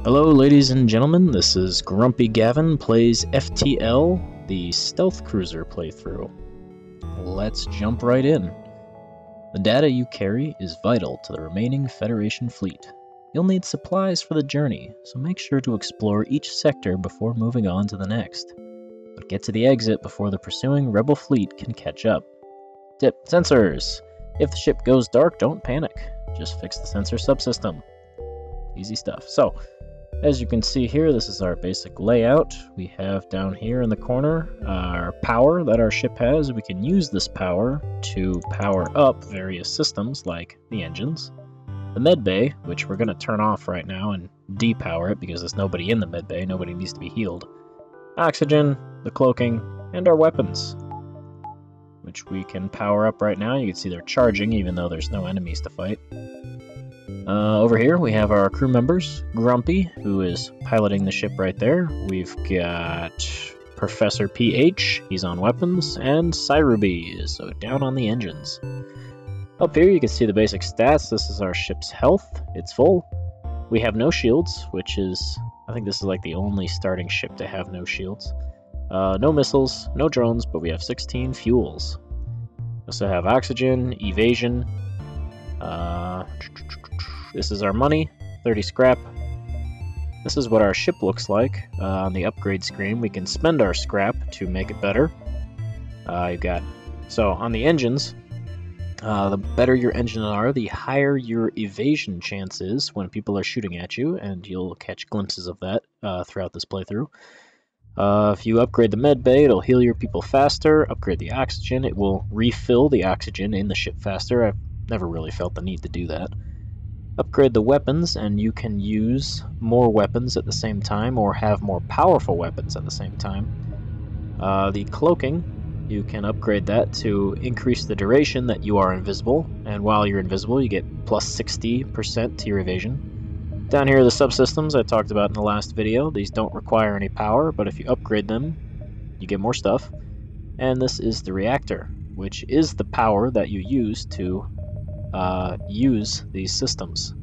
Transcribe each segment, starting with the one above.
Hello ladies and gentlemen, this is Grumpy Gavin plays FTL, the Stealth Cruiser playthrough. Let's jump right in. The data you carry is vital to the remaining Federation fleet. You'll need supplies for the journey, so make sure to explore each sector before moving on to the next. But get to the exit before the pursuing Rebel fleet can catch up. Tip: sensors! If the ship goes dark, don't panic. Just fix the sensor subsystem. Easy stuff. So, as you can see here, this is our basic layout. We have down here in the corner our power that our ship has. We can use this power to power up various systems like the engines, the med bay, which we're going to turn off right now and depower it because there's nobody in the med bay, nobody needs to be healed, oxygen, the cloaking, and our weapons, which we can power up right now. You can see they're charging even though there's no enemies to fight. Over here we have our crew members, Grumpy, who is piloting the ship right there. We've got Professor PH, he's on weapons, and Cyruby is down on the engines. Up here you can see the basic stats. This is our ship's health, it's full. We have no shields, which is, I think this is like the only starting ship to have no shields. No missiles, no drones, but we have 16 fuels. We also have oxygen, evasion. This is our money, 30 scrap. This is what our ship looks like. On the upgrade screen, we can spend our scrap to make it better. So on the engines, the better your engines are, the higher your evasion chance is when people are shooting at you, and you'll catch glimpses of that throughout this playthrough. If you upgrade the med bay, it'll heal your people faster. Upgrade the oxygen, it will refill the oxygen in the ship faster. I've never really felt the need to do that. Upgrade the weapons, and you can use more weapons at the same time, or have more powerful weapons at the same time. The cloaking, you can upgrade that to increase the duration that you are invisible, and while you're invisible you get plus 60% to your evasion. Down here are the subsystems I talked about in the last video. These don't require any power, but if you upgrade them, you get more stuff. And this is the reactor, which is the power that you use to use these systems.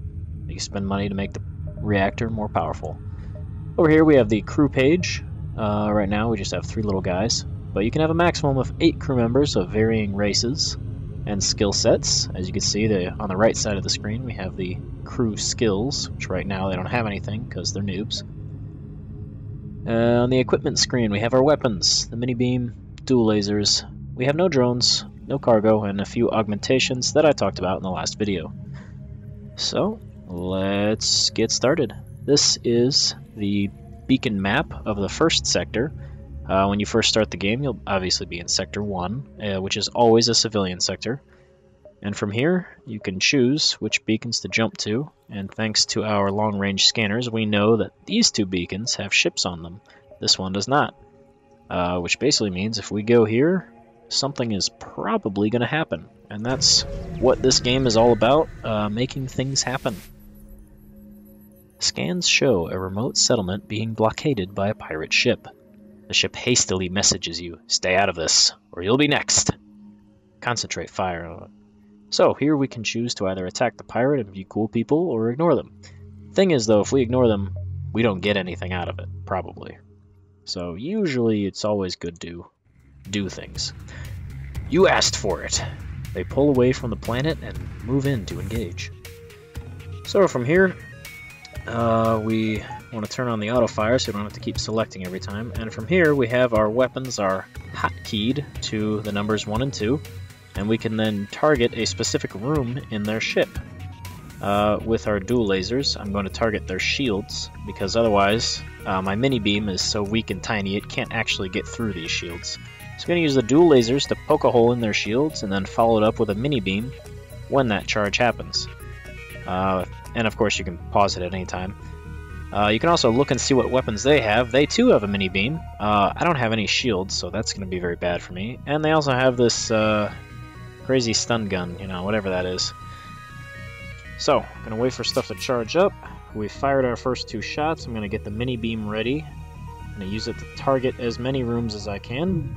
You spend money to make the reactor more powerful. Over here we have the crew page. Right now we just have 3 little guys, but you can have a maximum of 8 crew members of varying races and skill sets. As you can see, on the right side of the screen we have the crew skills, which right now they don't have anything because they're noobs. On the equipment screen we have our weapons, the mini beam, dual lasers. We have no drones, no cargo, and a few augmentations that I talked about in the last video. So, let's get started. This is the beacon map of the first sector. When you first start the game, you'll obviously be in Sector 1, which is always a civilian sector. And from here, you can choose which beacons to jump to, and thanks to our long-range scanners, we know that these 2 beacons have ships on them. This one does not. Which basically means if we go here, something is probably going to happen, and that's what this game is all about, making things happen. Scans show a remote settlement being blockaded by a pirate ship. The ship hastily messages you, "Stay out of this, or you'll be next." Concentrate fire on it. So here we can choose to either attack the pirate and be cool people, or ignore them. Thing is though, if we ignore them, we don't get anything out of it, probably. So usually it's always good to do things. You asked for it. They pull away from the planet and move in to engage. So from here, we want to turn on the auto fire so you don't have to keep selecting every time. And from here we have our weapons are hotkeyed to the numbers 1 and 2, and we can then target a specific room in their ship. With our dual lasers, I'm going to target their shields, because otherwise my mini beam is so weak and tiny it can't actually get through these shields. So I'm going to use the dual lasers to poke a hole in their shields and then follow it up with a mini beam when that charge happens. And of course you can pause it at any time. You can also look and see what weapons they have. They too have a mini beam. I don't have any shields, so that's going to be very bad for me. And they also have this crazy stun gun, whatever that is. So, I'm going to wait for stuff to charge up. We fired our first 2 shots. I'm going to get the mini beam ready. I'm going to use it to target as many rooms as I can.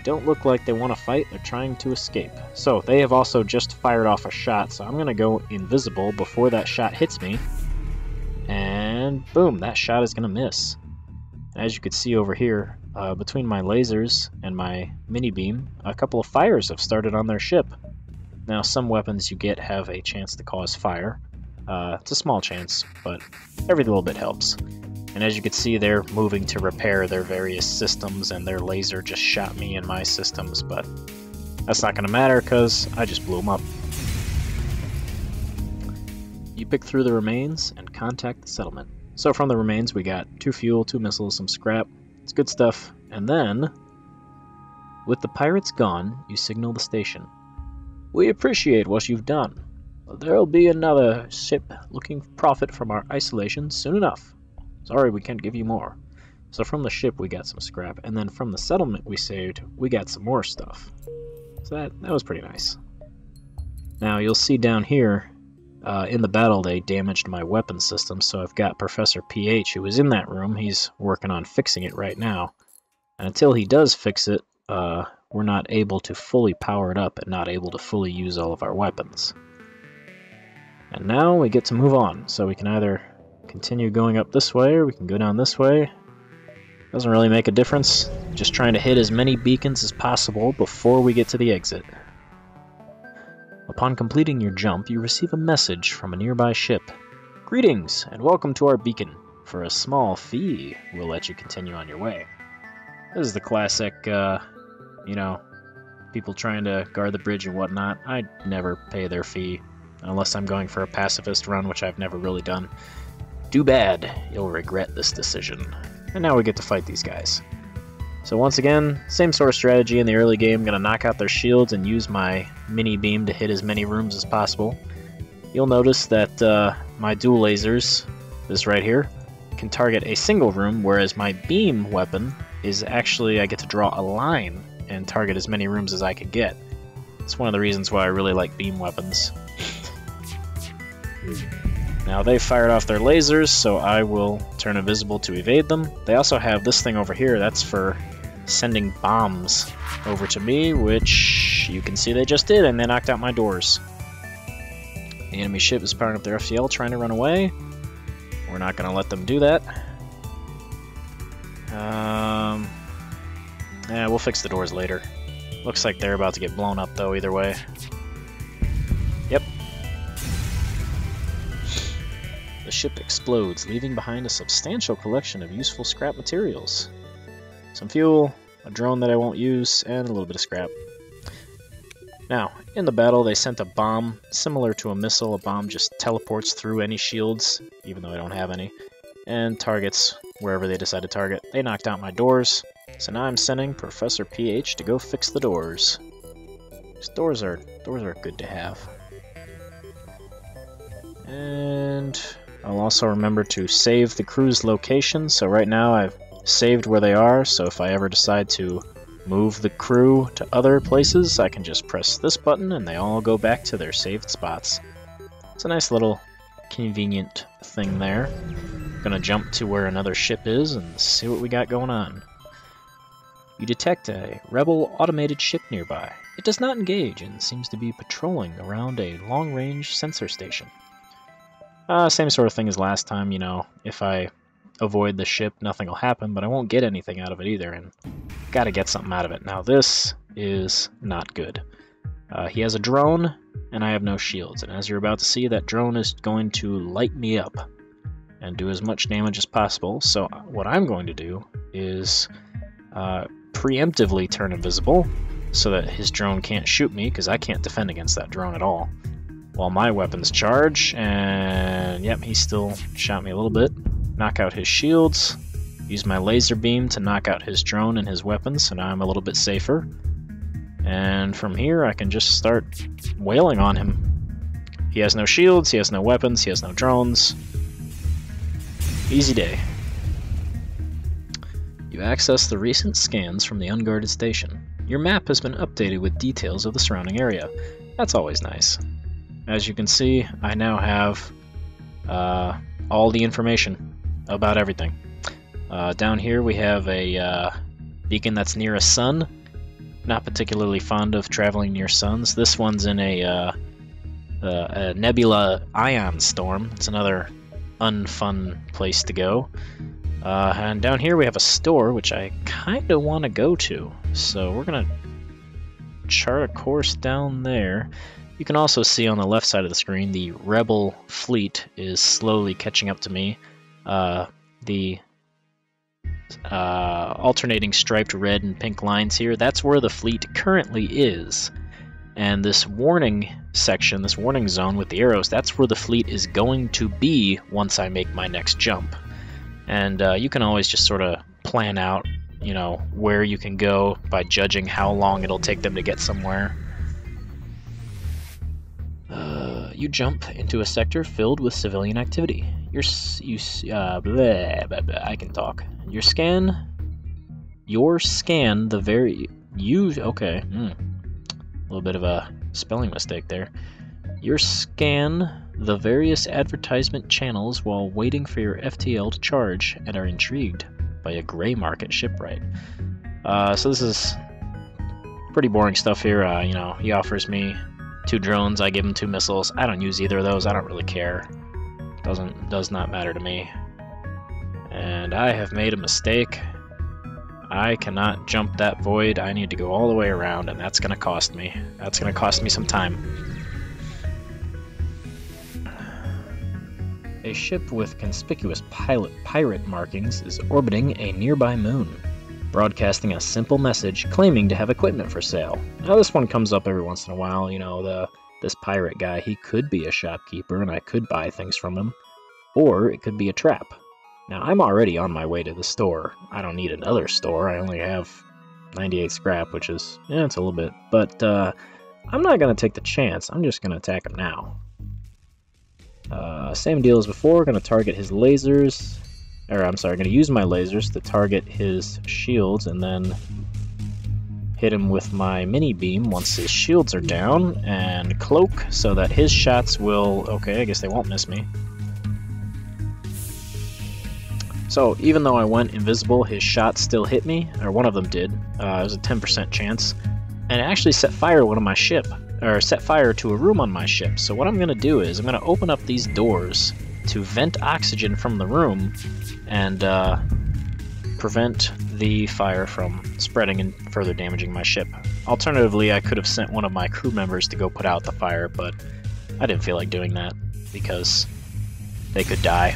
They don't look like they want to fight, they're trying to escape. So they have also just fired off a shot, so I'm going to go invisible before that shot hits me, and boom, that shot is going to miss. As you can see over here, between my lasers and my mini beam, a couple of fires have started on their ship. Now, some weapons you get have a chance to cause fire. It's a small chance, but every little bit helps. And as you can see, they're moving to repair their various systems, and their laser just shot me in my systems, but that's not going to matter because I just blew them up. You pick through the remains and contact the settlement. So from the remains, we got 2 fuel, 2 missiles, some scrap. It's good stuff. And then, with the pirates gone, you signal the station. We appreciate what you've done. There'll be another ship looking for profit from our isolation soon enough. Sorry we can't give you more. So from the ship we got some scrap, and then from the settlement we saved, we got some more stuff. So that was pretty nice. Now you'll see down here, in the battle they damaged my weapon system, so I've got Professor PH who was in that room. He's working on fixing it right now. And until he does fix it, we're not able to fully power it up and not able to fully use all of our weapons. And now we get to move on, so we can either continue going up this way or we can go down this way. Doesn't really make a difference. Just trying to hit as many beacons as possible before we get to the exit. Upon completing your jump, you receive a message from a nearby ship. Greetings, and welcome to our beacon. For a small fee, we'll let you continue on your way. This is the classic, you know, people trying to guard the bridge and whatnot. I never pay their fee, unless I'm going for a pacifist run, which I've never really done. Too bad, you'll regret this decision. And now we get to fight these guys. So once again, same sort of strategy in the early game. Gonna knock out their shields and use my mini beam to hit as many rooms as possible. You'll notice that my dual lasers, this right here, can target a single room, whereas my beam weapon is actually, I get to draw a line and target as many rooms as I could get. It's one of the reasons why I really like beam weapons. Now they fired off their lasers, so I will turn invisible to evade them. They also have this thing over here, that's for sending bombs over to me, which you can see they just did, and they knocked out my doors. The enemy ship is powering up their FTL, trying to run away. We're not going to let them do that. Yeah, we'll fix the doors later. Looks like they're about to get blown up, though, either way. Yep. The ship explodes, leaving behind a substantial collection of useful scrap materials. Some fuel, a drone that I won't use, and a little bit of scrap. Now, in the battle, they sent a bomb, similar to a missile. A bomb just teleports through any shields, even though I don't have any, and targets wherever they decide to target. They knocked out my doors, so now I'm sending Professor PH to go fix the doors. These doors are good to have. And I'll also remember to save the crew's location, so right now I've saved where they are, so if I ever decide to move the crew to other places, I can just press this button and they all go back to their saved spots. It's a nice little convenient thing there. Gonna jump to where another ship is and see what we got going on. You detect a rebel automated ship nearby. It does not engage and seems to be patrolling around a long-range sensor station. Same sort of thing as last time, you know, if I avoid the ship, nothing will happen, but I won't get anything out of it either, and gotta get something out of it. Now this is not good. He has a drone, and I have no shields, and as you're about to see, that drone is going to light me up and do as much damage as possible. So what I'm going to do is preemptively turn invisible so that his drone can't shoot me, because I can't defend against that drone at all, while my weapons charge. And yep, he still shot me a little bit. Knock out his shields, use my laser beam to knock out his drone and his weapons, so now I'm a little bit safer. And from here I can just start wailing on him. He has no shields, he has no weapons, he has no drones. Easy day. You access the recent scans from the unguarded station. Your map has been updated with details of the surrounding area. That's always nice. As you can see, I now have all the information about everything. Down here we have a beacon that's near a sun. Not particularly fond of traveling near suns. This one's in a nebula ion storm. It's another unfun place to go. And down here we have a store, which I kind of want to go to. So we're going to chart a course down there. You can also see on the left side of the screen the Rebel fleet is slowly catching up to me. The alternating striped red and pink lines here, that's where the fleet currently is. And this warning section, this warning zone with the arrows, that's where the fleet is going to be once I make my next jump. And you can always just sort of plan out, you know, where you can go by judging how long it'll take them to get somewhere. You jump into a sector filled with civilian activity. I can talk. Your scan the very okay. A little bit of a spelling mistake there. You scan the various advertisement channels while waiting for your FTL to charge and are intrigued by a gray market shipwright. So this is pretty boring stuff here. You know, he offers me 2 drones, I give him 2 missiles. I don't use either of those, I don't really care. Does not matter to me. And I have made a mistake. I cannot jump that void. I need to go all the way around, and that's gonna cost me. That's gonna cost me some time. A ship with conspicuous pirate markings is orbiting a nearby moon, broadcasting a simple message claiming to have equipment for sale. Now this one comes up every once in a while, you know, this pirate guy, he could be a shopkeeper and I could buy things from him, or it could be a trap. Now I'm already on my way to the store. I don't need another store, I only have 98 scrap, which is, yeah, it's a little bit, but I'm not going to take the chance, I'm just going to attack him now. Same deal as before, going to target his lasers, or I'm sorry, going to use my lasers to target his shields and then hit him with my mini beam once his shields are down, and cloak so that his shots will, okay, I guess they won't miss me. So even though I went invisible, his shots still hit me, or one of them did. It was a 10% chance, and it actually set fire to one of my ship, or set fire to a room on my ship. So what I'm going to do is I'm going to open up these doors to vent oxygen from the room and prevent the fire from spreading and further damaging my ship. Alternatively, I could have sent one of my crew members to go put out the fire, but I didn't feel like doing that because they could die,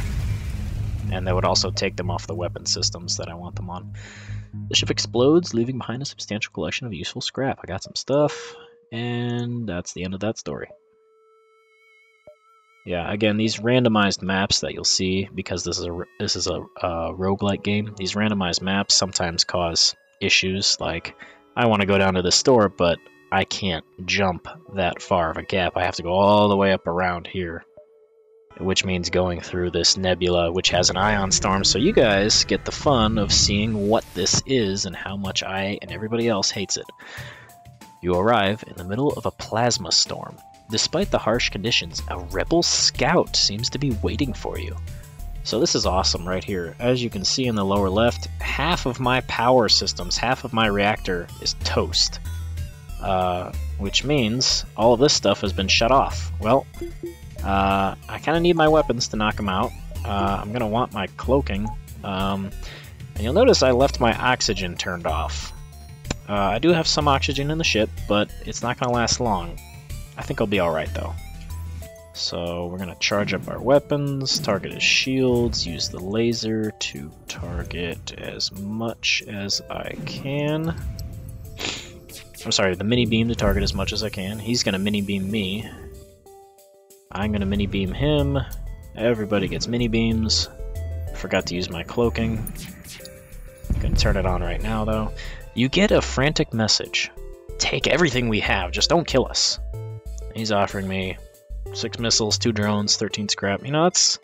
and that would also take them off the weapon systems that I want them on. The ship explodes, leaving behind a substantial collection of useful scrap. I got some stuff, and that's the end of that story. Yeah, again, these randomized maps that you'll see, because this is a roguelike game, these randomized maps sometimes cause issues, like, I want to go down to the store, but I can't jump that far of a gap. I have to go all the way up around here, which means going through this nebula, which has an ion storm, so you guys get the fun of seeing what this is and how much I and everybody else hates it. You arrive in the middle of a plasma storm. Despite the harsh conditions, a rebel scout seems to be waiting for you. So this is awesome right here. As you can see in the lower left, half of my power systems, half of my reactor is toast. Which means all of this stuff has been shut off. Well, I kind of need my weapons to knock them out. I'm going to want my cloaking. And you'll notice I left my oxygen turned off. I do have some oxygen in the ship, but it's not going to last long. I think I'll be alright though. So we're going to charge up our weapons, target his shields, use the laser to target as much as I can. I'm sorry, the mini beam to target as much as I can. He's going to mini beam me. I'm going to mini beam him. Everybody gets mini beams. Forgot to use my cloaking. I'm going to turn it on right now though. You get a frantic message. Take everything we have, just don't kill us. He's offering me 6 missiles, 2 drones, 13 scrap. You know, that's...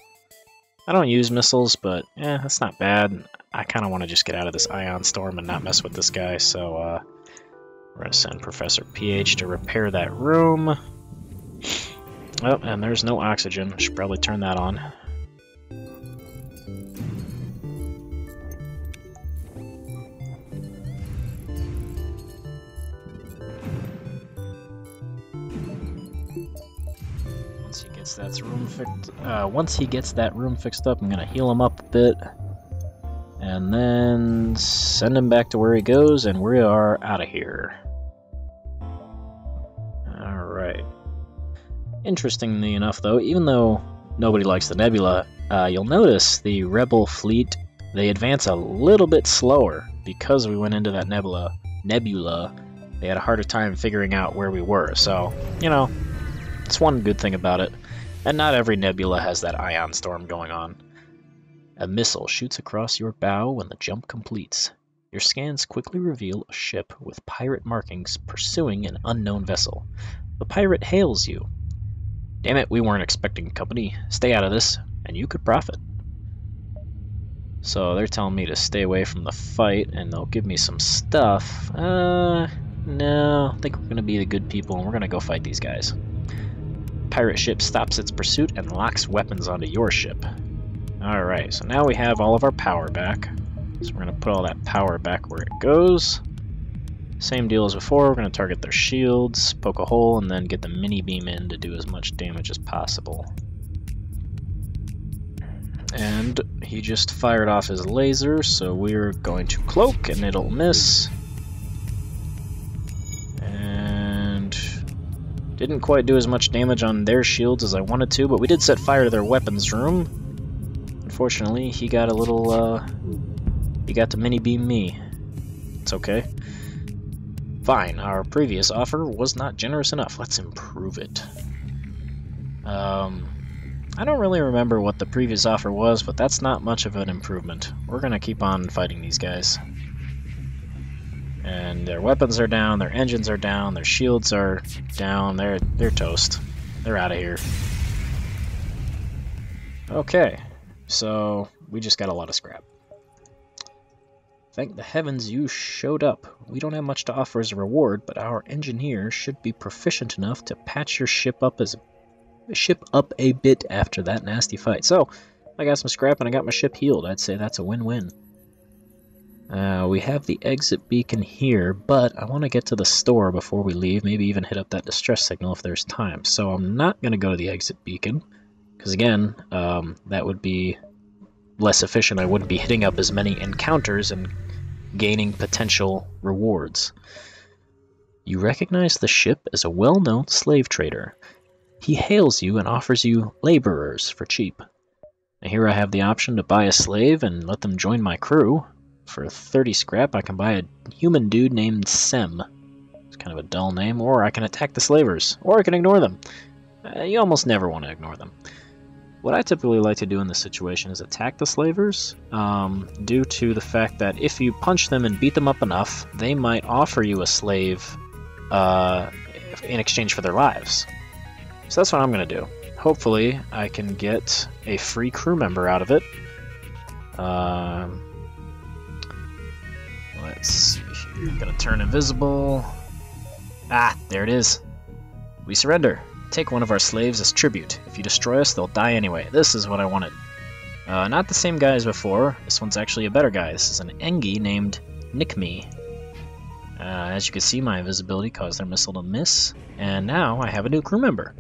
I don't use missiles, but yeah, that's not bad. I kind of want to just get out of this ion storm and not mess with this guy, so we're going to send Professor PH to repair that room. Oh, and there's no oxygen. I should probably turn that on. once he gets that room fixed up, I'm gonna heal him up a bit, and then send him back to where he goes, and we are out of here. All right. Interestingly enough, though, even though nobody likes the Nebula, you'll notice the Rebel fleet, they advance a little bit slower because we went into that nebula. They had a harder time figuring out where we were, so, you know, it's one good thing about it. And not every nebula has that ion storm going on. A missile shoots across your bow when the jump completes. Your scans quickly reveal a ship with pirate markings pursuing an unknown vessel. The pirate hails you. Damn it, we weren't expecting company. Stay out of this, and you could profit. So they're telling me to stay away from the fight, and they'll give me some stuff. No, I think we're going to be the good people, and we're going to go fight these guys. Pirate ship stops its pursuit and locks weapons onto your ship. Alright, so now we have all of our power back. So we're going to put all that power back where it goes. Same deal as before, we're going to target their shields, poke a hole, and then get the mini beam in to do as much damage as possible. And he just fired off his laser, so we're going to cloak, and it'll miss. And didn't quite do as much damage on their shields as I wanted to, but we did set fire to their weapons room. Unfortunately, he got a little, he got to mini beam me. It's okay. Fine, our previous offer was not generous enough. Let's improve it. I don't really remember what the previous offer was, but that's not much of an improvement. We're gonna keep on fighting these guys. And their weapons are down, their engines are down, their shields are down, they're toast. They're out of here. Okay, so we just got a lot of scrap. Thank the heavens you showed up. We don't have much to offer as a reward, but our engineer should be proficient enough to patch your ship up a bit after that nasty fight. So, I got some scrap and I got my ship healed. I'd say that's a win-win. We have the exit beacon here, but I want to get to the store before we leave, maybe even hit up that distress signal if there's time. So I'm not going to go to the exit beacon, because again, that would be less efficient. I wouldn't be hitting up as many encounters and gaining potential rewards. You recognize the ship as a well-known slave trader. He hails you and offers you laborers for cheap. Now here I have the option to buy a slave and let them join my crew. For 30 scrap, I can buy a human dude named Sem. It's kind of a dull name, or I can attack the slavers, or I can ignore them. You almost never want to ignore them. What I typically like to do in this situation is attack the slavers, due to the fact that if you punch them and beat them up enough, they might offer you a slave in exchange for their lives. So that's what I'm going to do. Hopefully, I can get a free crew member out of it. Let's see here. I'm going to turn invisible. Ah, there it is. We surrender. Take one of our slaves as tribute. If you destroy us, they'll die anyway. This is what I wanted. Not the same guy as before. This one's actually a better guy. This is an Engi named Nikmi. As you can see, my invisibility caused their missile to miss. And now I have a new crew member.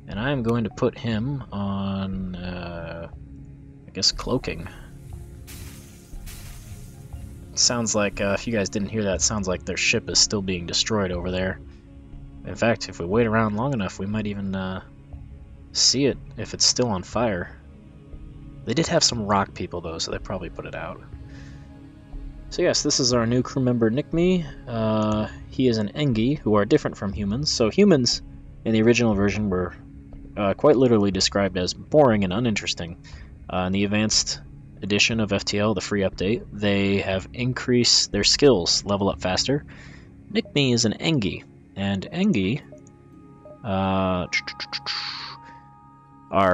And I'm going to put him on, I guess, cloaking. Sounds like, if you guys didn't hear that, sounds like their ship is still being destroyed over there. In fact, if we wait around long enough, we might even see it if it's still on fire. They did have some rock people, though, so they probably put it out. So yes, this is our new crew member, Nikmi. He is an Engi, who are different from humans. So humans, in the original version, were quite literally described as boring and uninteresting. In the advanced edition of FTL, the free update, they have increased their skills, level up faster. Nikmi is an Engi, and Engi are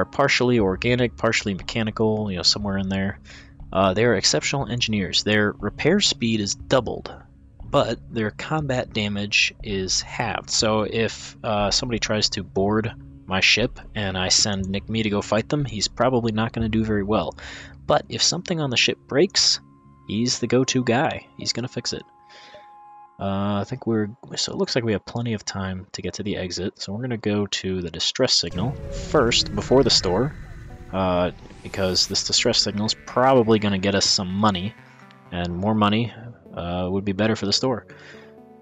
partially organic, partially mechanical, you know, somewhere in there. They are exceptional engineers. Their repair speed is doubled, but their combat damage is halved. So if somebody tries to board my ship and I send Nikmi to go fight them, he's probably not going to do very well. But if something on the ship breaks, he's the go-to guy. He's going to fix it. I think so it looks like we have plenty of time to get to the exit, so we're going to go to the distress signal first before the store, because this distress signal is probably going to get us some money, and more money would be better for the store.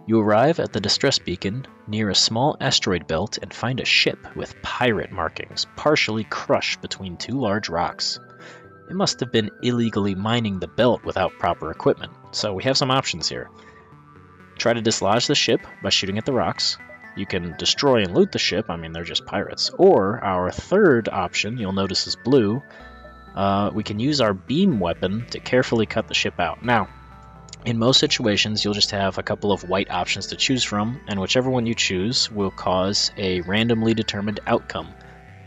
You arrive at the distress beacon near a small asteroid belt and find a ship with pirate markings partially crushed between two large rocks. It must have been illegally mining the belt without proper equipment, so we have some options here. Try to dislodge the ship by shooting at the rocks. You can destroy and loot the ship, I mean they're just pirates. Or our third option, you'll notice is blue, we can use our beam weapon to carefully cut the ship out. Now, in most situations, you'll just have a couple of white options to choose from, and whichever one you choose will cause a randomly determined outcome.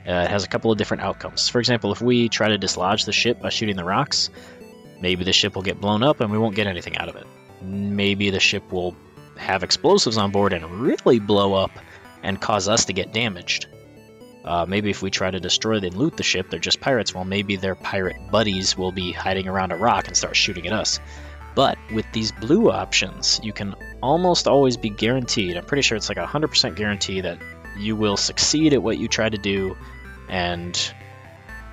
It has a couple of different outcomes. For example, if we try to dislodge the ship by shooting the rocks, maybe the ship will get blown up and we won't get anything out of it. Maybe the ship will have explosives on board and really blow up and cause us to get damaged. Maybe if we try to destroy and loot the ship, they're just pirates. Well, maybe their pirate buddies will be hiding around a rock and start shooting at us. But with these blue options, you can almost always be guaranteed, I'm pretty sure it's like a 100% guarantee that you will succeed at what you try to do and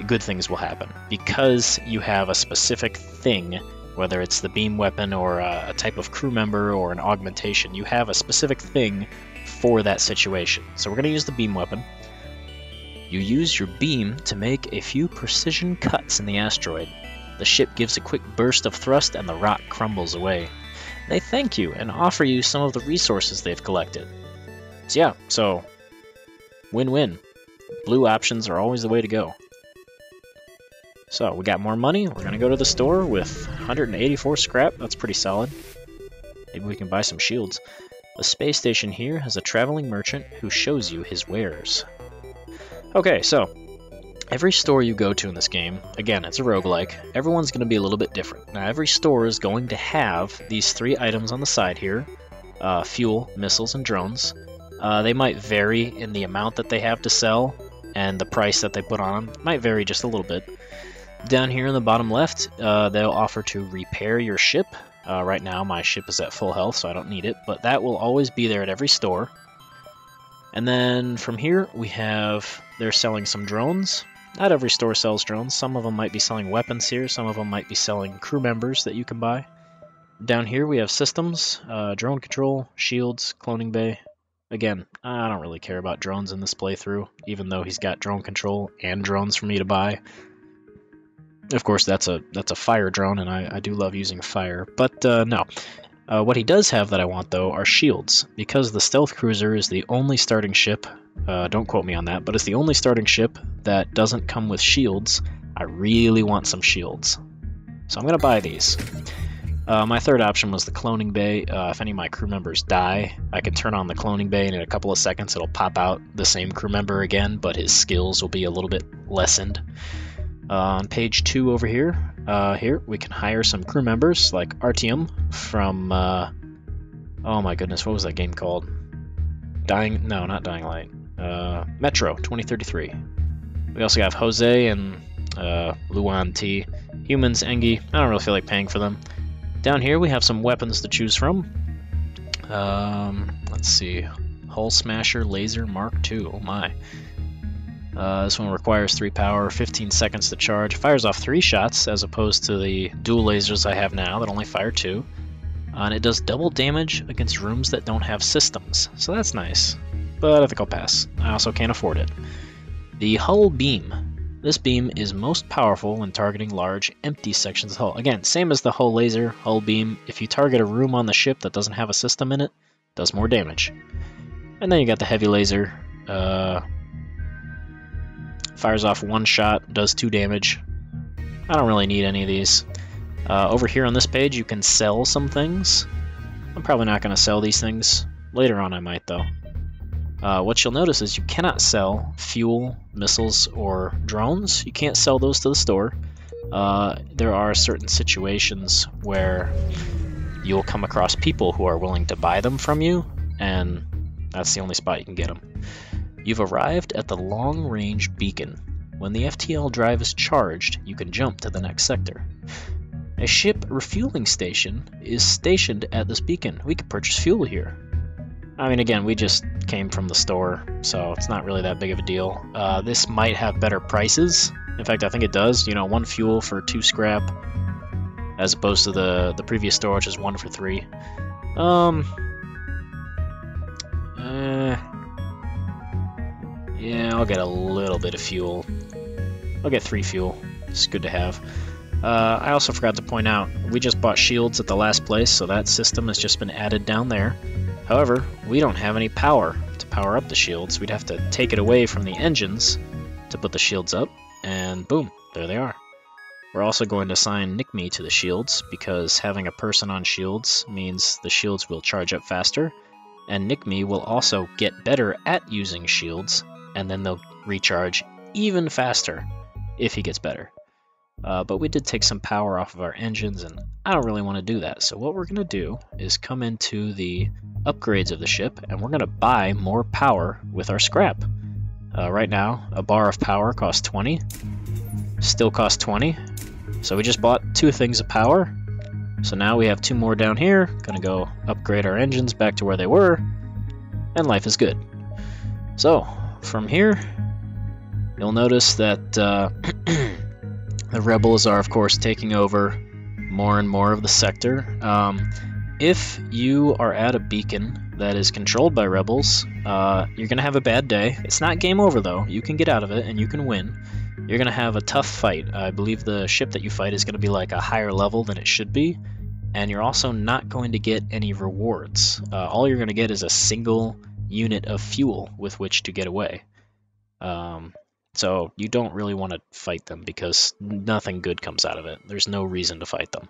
good things will happen. Because you have a specific thing, whether it's the beam weapon or a type of crew member or an augmentation, you have a specific thing for that situation. So we're going to use the beam weapon. You use your beam to make a few precision cuts in the asteroid. The ship gives a quick burst of thrust and the rock crumbles away. They thank you and offer you some of the resources they've collected. So yeah, so win-win. Blue options are always the way to go. So we got more money. We're going to go to the store with 184 scrap. That's pretty solid. Maybe we can buy some shields. The space station here has a traveling merchant who shows you his wares. Okay, so every store you go to in this game, again, it's a roguelike, everyone's going to be a little bit different. Now, every store is going to have these three items on the side here, fuel, missiles, and drones. They might vary in the amount that they have to sell, and the price that they put on them might vary just a little bit. Down here in the bottom left, they'll offer to repair your ship. Right now, my ship is at full health, so I don't need it, but that will always be there at every store. And then from here, we have, they're selling some drones. Not every store sells drones. Some of them might be selling weapons here. Some of them might be selling crew members that you can buy. Down here we have systems, drone control, shields, cloning bay. Again, I don't really care about drones in this playthrough, even though he's got drone control and drones for me to buy. Of course, that's a fire drone, and I do love using fire. But no. What he does have that I want, though, are shields. Because the stealth cruiser is the only starting ship, don't quote me on that, but it's the only starting ship that doesn't come with shields, I really want some shields. So I'm going to buy these. My third option was the cloning bay. If any of my crew members die, I can turn on the cloning bay, and in a couple of seconds it'll pop out the same crew member again, but his skills will be a little bit lessened. On page 2 over here, we can hire some crew members like Artyom from, oh my goodness, what was that game called? Not Dying Light. Metro 2033. We also have Jose and Luan T. Humans, Engi. I don't really feel like paying for them. Down here we have some weapons to choose from. Let's see. Hull Smasher Laser Mark II. Oh my. This one requires 3 power, 15 seconds to charge, fires off 3 shots as opposed to the dual lasers I have now that only fire 2. And it does double damage against rooms that don't have systems, so that's nice. But I think I'll pass. I also can't afford it. The Hull Beam. This beam is most powerful when targeting large, empty sections of the hull. Again, same as the Hull Laser, Hull Beam. If you target a room on the ship that doesn't have a system in it, it does more damage. And then you got the Heavy Laser. Fires off 1 shot, does 2 damage. I don't really need any of these. Over here on this page, you can sell some things. I'm probably not going to sell these things. Later on I might, though. What you'll notice is you cannot sell fuel, missiles, or drones. You can't sell those to the store. There are certain situations where you'll come across people who are willing to buy them from you, and that's the only spot you can get them. You've arrived at the long-range beacon. When the FTL drive is charged, you can jump to the next sector. A ship refueling station is stationed at this beacon. We could purchase fuel here. I mean, again, we just came from the store, so it's not really that big of a deal. This might have better prices. In fact, I think it does. You know, 1 fuel for 2 scrap, as opposed to the previous store, which is 1 for 3. Yeah, I'll get a little bit of fuel. I'll get 3 fuel. It's good to have. I also forgot to point out, we just bought shields at the last place, so that system has just been added down there. However, we don't have any power to power up the shields. We'd have to take it away from the engines to put the shields up, and boom, there they are. We're also going to assign NickMe to the shields, because having a person on shields means the shields will charge up faster, and NickMe will also get better at using shields, and then they'll recharge even faster if he gets better. But we did take some power off of our engines, and I don't really want to do that. So what we're going to do is come into the upgrades of the ship, and we're going to buy more power with our scrap. Right now, a bar of power costs 20. Still costs 20. So we just bought 2 things of power. So now we have 2 more down here. Going to go upgrade our engines back to where they were, and life is good. So from here, you'll notice that the rebels are, of course, taking over more and more of the sector. If you are at a beacon that is controlled by rebels, you're going to have a bad day. It's not game over, though. You can get out of it, and you can win. You're going to have a tough fight. I believe the ship that you fight is going to be like a higher level than it should be, and you're also not going to get any rewards. All you're going to get is a single unit of fuel with which to get away. So you don't really want to fight them because nothing good comes out of it. There's no reason to fight them.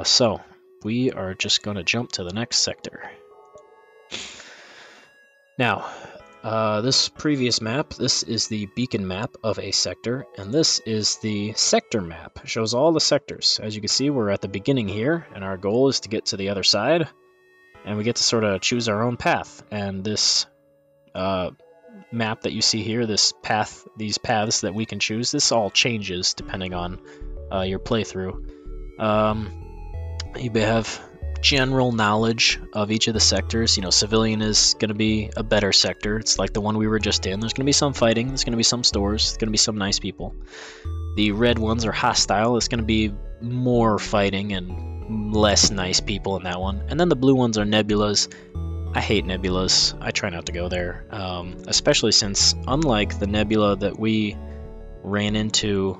So we are just going to jump to the next sector. Now, this previous map, this is the beacon map of a sector, and this is the sector map. It shows all the sectors. As you can see, we're at the beginning here, and our goal is to get to the other side, and we get to sort of choose our own path. And this map that you see here, this path, these paths that we can choose, this all changes depending on your playthrough. You have general knowledge of each of the sectors. You know, civilian is going to be a better sector. It's like the one we were just in. There's going to be some fighting, there's going to be some stores, there's going to be some nice people. The red ones are hostile. It's going to be more fighting and less nice people in that one. And then the blue ones are nebulas. I hate nebulas. I try not to go there, especially since, unlike the nebula that we ran into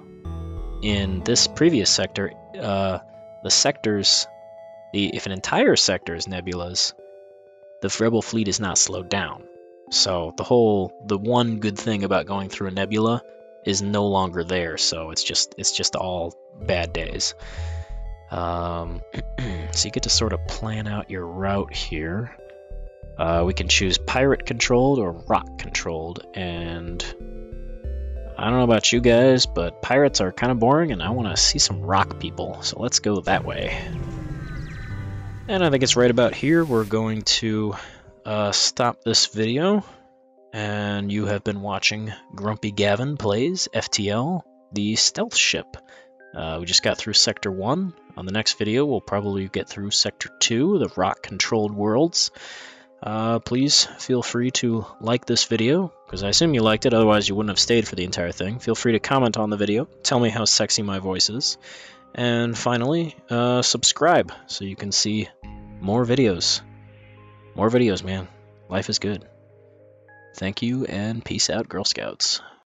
in this previous sector, the sectors, if an entire sector is nebulas, the rebel fleet is not slowed down. So the one good thing about going through a nebula is no longer there. So it's just all bad days. So you get to sort of plan out your route here. We can choose pirate controlled or rock controlled, and I don't know about you guys, but pirates are kind of boring and I want to see some rock people, so let's go that way. And I think it's right about here we're going to stop this video, and you have been watching Grumpy Gavin Plays FTL, the stealth ship. We just got through Sector 1. On the next video we'll probably get through Sector 2, the rock controlled worlds. Please feel free to like this video, because I assume you liked it, otherwise you wouldn't have stayed for the entire thing. Feel free to comment on the video, tell me how sexy my voice is, and finally, subscribe so you can see more videos. More videos, man. Life is good. Thank you, and peace out, Girl Scouts.